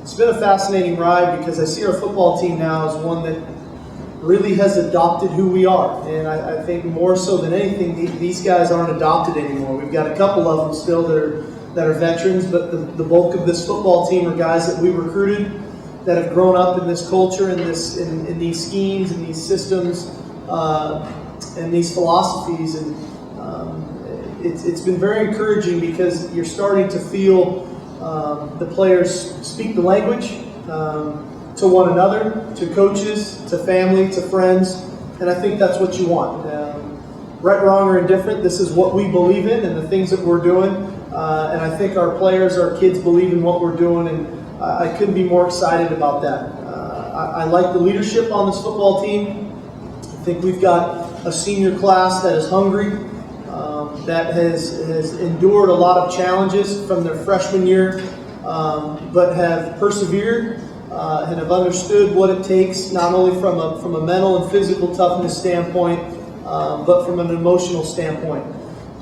it's been a fascinating ride because I see our football team now as one that really has adopted who we are. And I think more so than anything, these guys aren't adopted anymore. We've got a couple of them still that are veterans, but the bulk of this football team are guys that we recruited that have grown up in this culture, in these schemes, and these systems, and these philosophies. And it's been very encouraging because you're starting to feel the players speak the language to one another, to coaches, to family, to friends, and I think that's what you want. Right, wrong, or indifferent, this is what we believe in and the things that we're doing, and I think our players, our kids believe in what we're doing, and I couldn't be more excited about that. I like the leadership on this football team. I think we've got a senior class that is hungry, that has endured a lot of challenges from their freshman year, but have persevered and have understood what it takes, not only from a mental and physical toughness standpoint, but from an emotional standpoint.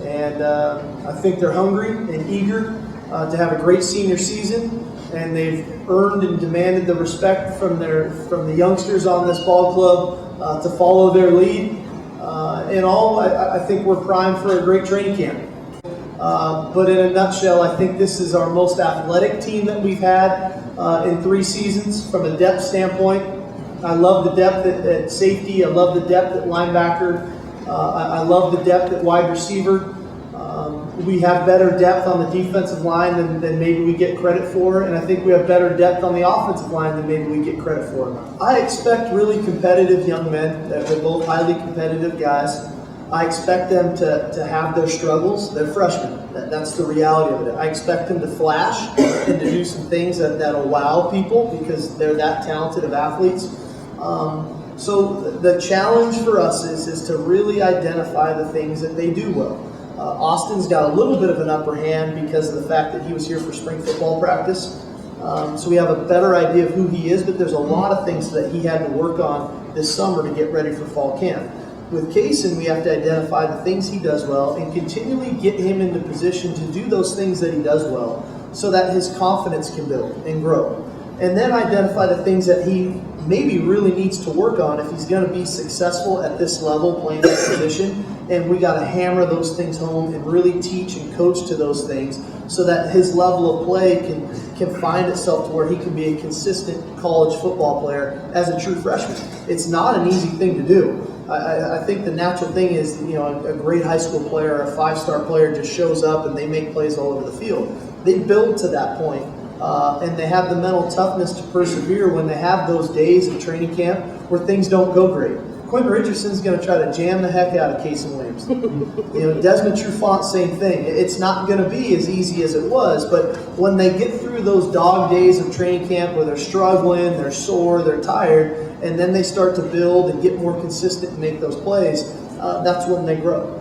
And I think they're hungry and eager to have a great senior season, and they've earned and demanded the respect from the youngsters on this ball club to follow their lead. In all, I think we're primed for a great training camp. But in a nutshell, I think this is our most athletic team that we've had in 3 seasons from a depth standpoint. I love the depth at safety. I love the depth at linebacker. I love the depth at wide receiver. We have better depth on the defensive line than maybe we get credit for, and I think we have better depth on the offensive line than maybe we get credit for. I expect really competitive young men. They're both highly competitive guys. I expect them to have their struggles. They're freshmen. That's the reality of it. I expect them to flash and to do some things that'll wow people because they're that talented of athletes. So the challenge for us is to really identify the things that they do well. Austin's got a little bit of an upper hand because of the fact that he was here for spring football practice. So we have a better idea of who he is, but there's a lot of things that he had to work on this summer to get ready for fall camp. With Kaysen, we have to identify the things he does well and continually get him into position to do those things that he does well so that his confidence can build and grow. And then identify the things that he maybe really needs to work on if he's going to be successful at this level playing that position. And we got to hammer those things home and really teach and coach to those things so that his level of play can find itself to where he can be a consistent college football player as a true freshman. It's not an easy thing to do. I think the natural thing is, a great high school player, a 5-star player just shows up and they make plays all over the field. They build to that point, and they have the mental toughness to persevere when they have those days of training camp where things don't go great. Quentin Richardson's going to try to jam the heck out of Kaysen Williams. Desmond Trufant, same thing. It's not going to be as easy as it was, but when they get through those dog days of training camp where they're struggling, they're sore, they're tired, and then they start to build and get more consistent and make those plays, that's when they grow.